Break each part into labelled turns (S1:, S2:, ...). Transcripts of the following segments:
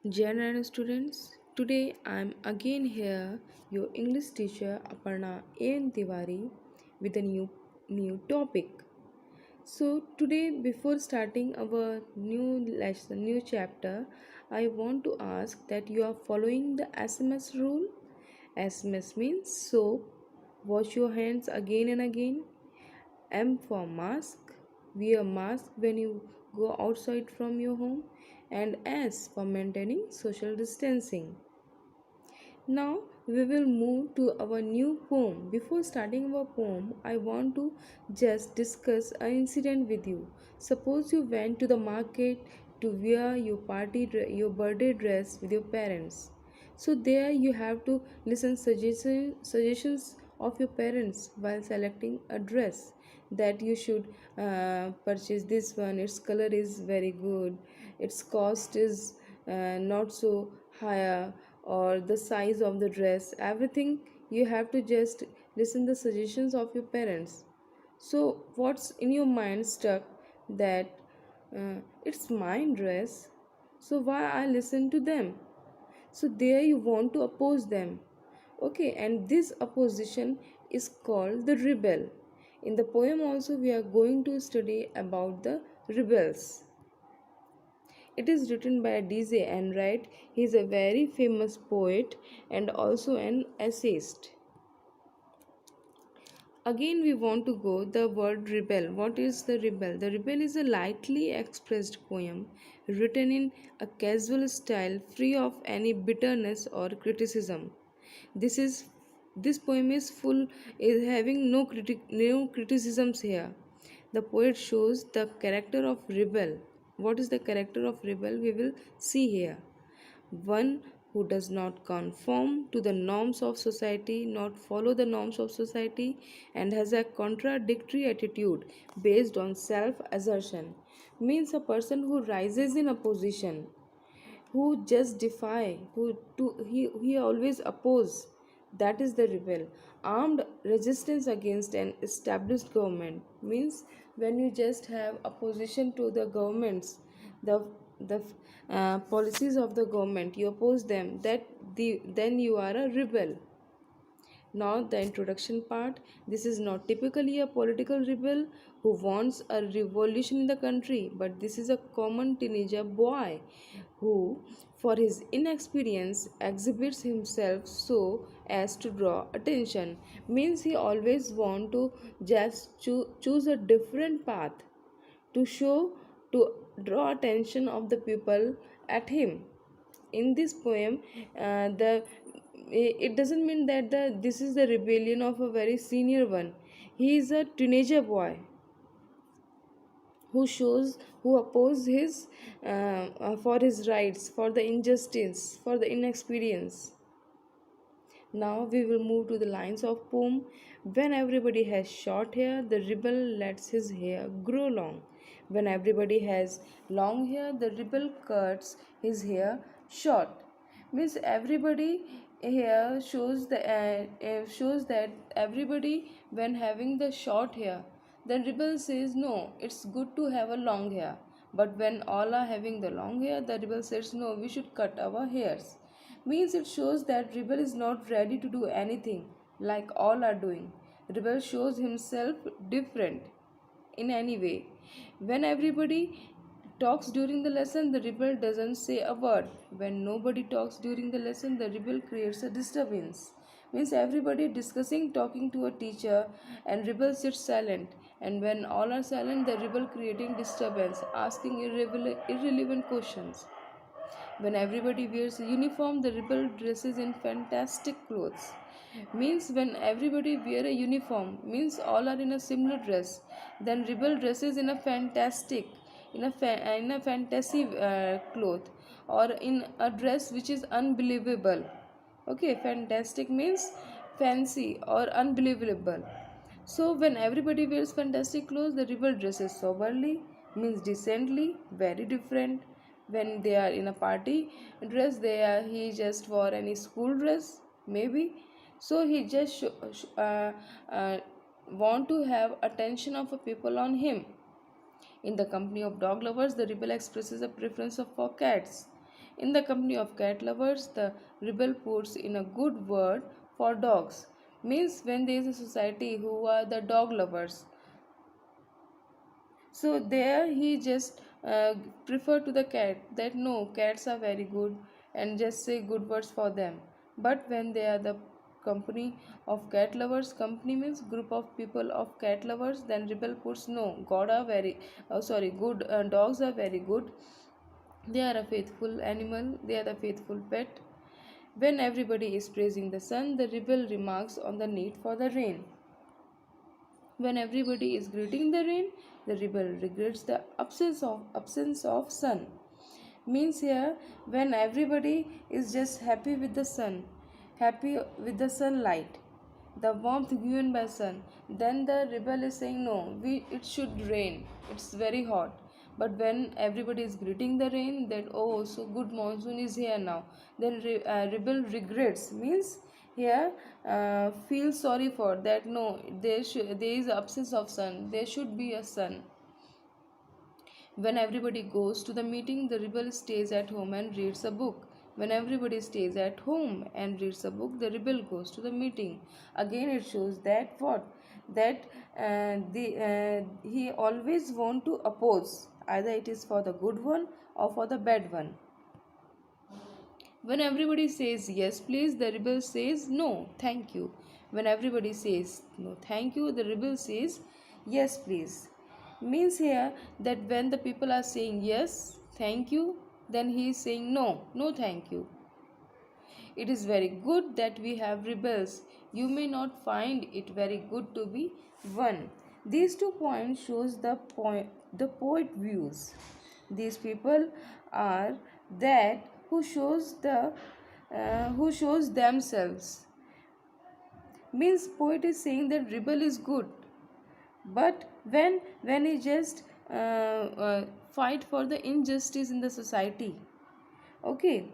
S1: Dear students, today I'm again here, your English teacher Aparna A.N. Tiwari, with a new topic. So today, before starting our new lesson, new chapter, I want to ask that you are following the SMS rule. SMS means soap, wash your hands again and again. M for mask, wear mask when you go outside from your home, and S for maintaining social distancing. Now we will move to our new poem. Before starting our poem, I want to just discuss an incident with you. Suppose you went to the market to wear your your birthday dress with your parents. So there you have to listen suggestions of your parents while selecting a dress that you should purchase this one. Its color is very good. Its cost is not so higher, or the size of the dress, everything you have to just listen the suggestions of your parents. So what's in your mind stuck that it's my dress, so why I listen to them? So there you want to oppose them. Okay, and this opposition is called the rebel. In the poem also we are going to study about the rebels. It is written by D.J. Enright. He is a very famous poet and also an essayist. Again, we want to go the word rebel. What is the rebel? The rebel is a lightly expressed poem written in a casual style, free of any bitterness or criticism. This is this poem is having no criticisms here. The poet shows the character of rebel. What is the character of rebel? We will see here. One who does not conform to the norms of society, not follow the norms of society, and has a contradictory attitude based on self assertion, means a person who rises in opposition, who just defy, he always oppose. That is the rebel. Armed resistance against an established government means when you just have opposition to the governments, the policies of the government, you oppose them, then you are a rebel. Now, the introduction part. This is not typically a political rebel who wants a revolution in the country, but this is a common teenager boy who, for his inexperience, exhibits himself so as to draw attention. Means he always want to just choose a different path to show, to draw attention of the people at him. In this poem, the it doesn't mean that this is the rebellion of a very senior one. He is a teenager boy who oppose his for his rights, for the injustice, for the inexperience. Now we will move to the lines of poem. When everybody has short hair, the rebel lets his hair grow long. When everybody has long hair, the rebel cuts his hair short. Means everybody here shows that everybody when having the short hair, the rebel says no, it's good to have a long hair. But when all are having the long hair, the rebel says no, we should cut our hairs. Means it shows that rebel is not ready to do anything like all are doing. Rebel shows himself different in any way. When everybody talks during the lesson, the rebel doesn't say a word. When nobody talks during the lesson, the rebel creates a disturbance. Means everybody discussing, talking to a teacher, and rebel sits silent. And when all are silent, the rebel creating disturbance, asking irrelevant questions. When everybody wears a uniform, the rebel dresses in fantastic clothes. Means when everybody wear a uniform, means all are in a similar dress. Then rebel dresses in a fantastic, in a fantasy cloth, or in a dress which is unbelievable. Okay, fantastic means fancy or unbelievable. So when everybody wears fantastic clothes, the rebel dresses soberly, means decently, very different. When they are in a party dress, he just wore any school dress, maybe. So he just uh, want to have attention of a people on him. In the company of dog lovers, the rebel expresses a preference for cats. In the company of cat lovers, the rebel puts in a good word for dogs. Means when there is a society who are the dog lovers, so there he just prefer to the cat that no, cats are very good and just say good words for them. But when they are the company of cat lovers, company means group of people of cat lovers, then rebel puts no, god are very good, dogs are very good, they are a faithful animal, they are the faithful pet. When everybody is praising the sun, the rebel remarks on the need for the rain. When everybody is greeting the rain, the rebel regrets the absence of sun. Means here, when everybody is just happy with the sun, happy with the sunlight, the warmth given by sun, then the rebel is saying no, it should rain. It's very hot. But when everybody is greeting the rain, that oh, so good monsoon is here now, then rebel regrets. Means here feel sorry for that no, there is absence of sun, there should be a sun. When everybody goes to the meeting, the rebel stays at home and reads a book. When everybody stays at home and reads a book, the rebel goes to the meeting. Again, it shows that what? That he always want to oppose. Either it is for the good one or for the bad one. When everybody says yes, please, the rebel says no, thank you. When everybody says no, thank you, the rebel says yes, please. Means here that when the people are saying yes, thank you, then he is saying no, no, thank you. It is very good that we have rebels. You may not find it very good to be one. These 2 points shows the poet views. These people are that who shows themselves. Means poet is saying that rebel is good, but when he just fight for the injustice in the society. Okay,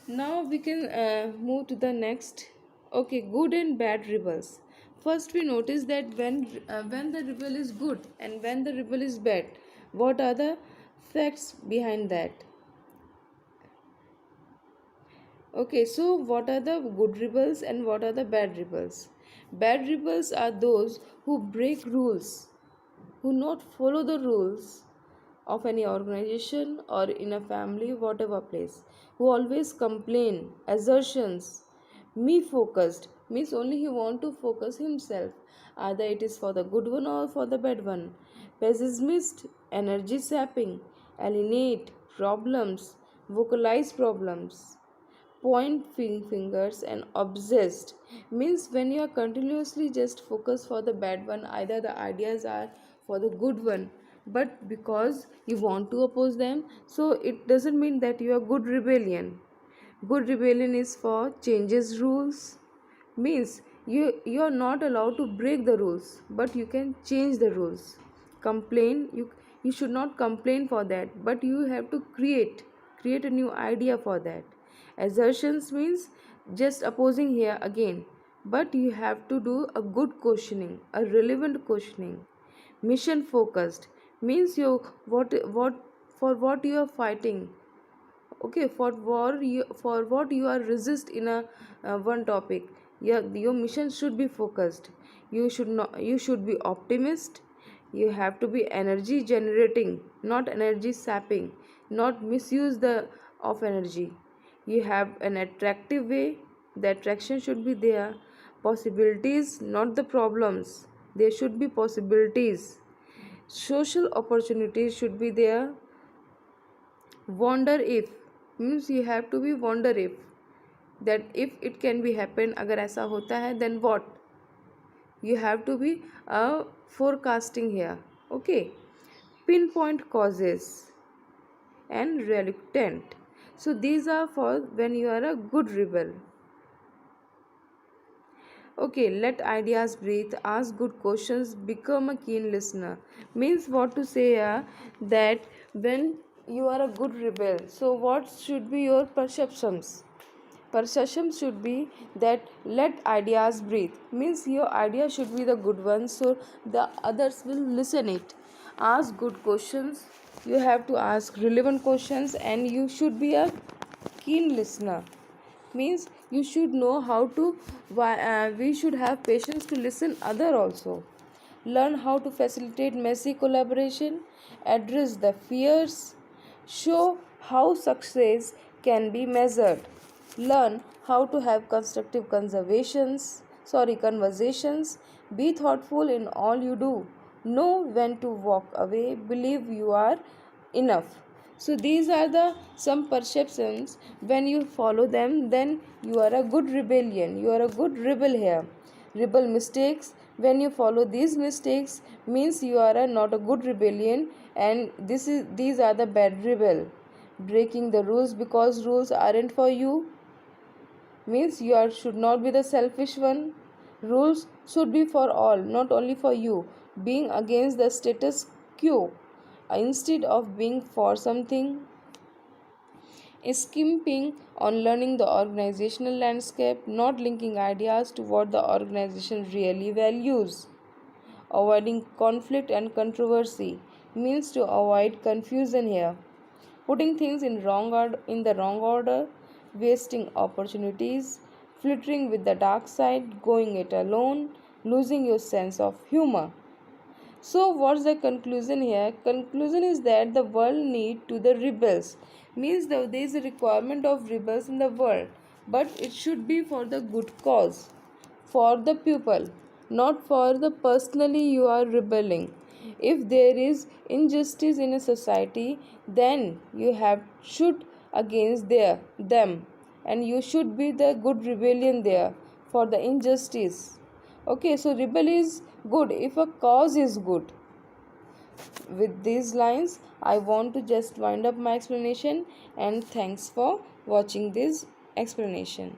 S1: now we can move to the next. Okay, good and bad rebels. First we notice that when the rebel is good and when the rebel is bad, what are the facts behind that? Okay, so what are the good rebels and what are the bad rebels? Bad rebels are those who break rules, who not follow the rules of any organization or in a family, whatever place, who always complain, assertions, me focused, means only he want to focus himself, either it is for the good one or for the bad one. Pessimist, energy sapping, alienate, problems, vocalize problems, point fingers and obsessed, means when you are continuously just focused for the bad one, either the ideas are for the good one, but because you want to oppose them, so it doesn't mean that you are good rebellion. Good rebellion is for changes rules. Means you are not allowed to break the rules, but you can change the rules. Complain, you should not complain for that, but you have to create a new idea for that. Assertions means just opposing here again, but you have to do a good questioning, a relevant questioning. Mission focused means you what for what you are fighting. Okay, for what you are resist in a one topic. Your mission should be focused. You should be optimist. You have to be energy generating, not energy sapping, not misuse the of energy. You have an attractive way, the attraction should be there. Possibilities, not the problems, there should be possibilities. Social opportunities should be there. Wonder if means you have to be wonder if, that if it can be happen, agar aisa hota hai then what. You have to be forecasting here. Okay, pinpoint causes and reluctant, so these are for when you are a good rebel. Okay, let ideas breathe, ask good questions, become a keen listener. Means what to say here, that when you are a good rebel, so what should be your perceptions? Perception should be that let ideas breathe. Means your idea should be the good one, so the others will listen it. Ask good questions, you have to ask relevant questions, and you should be a keen listener. Means you should know how to we should have patience to listen other also. Learn how to facilitate messy collaboration, address the fears, show how success can be measured. Learn how to have constructive conversations. Be thoughtful in all you do. Know when to walk away. Believe you are enough. So these are the some perceptions. When you follow them, then you are a good rebellion. You are a good rebel here. Rebel mistakes. When you follow these mistakes, means you are not a good rebellion, and these are the bad rebel. Breaking the rules because rules aren't for you, means you are should not be the selfish one. Rules should be for all, not only for you. Being against the status quo instead of being for something. Skimping on learning the organizational landscape, not linking ideas to what the organization really values. Avoiding conflict and controversy means to avoid confusion here. Putting things in the wrong order, wasting opportunities, flittering with the dark side, going it alone, losing your sense of humor. So what's the conclusion here? Conclusion is that the world need to the rebels. Means that there is a requirement of rebels in the world, but it should be for the good cause, for the people, not for the personally you are rebelling. If there is injustice in a society, then you have should against them, and you should be the good rebellion there for the injustice. Okay, so rebel is good if a cause is good. With these lines, I want to just wind up my explanation, and thanks for watching this explanation.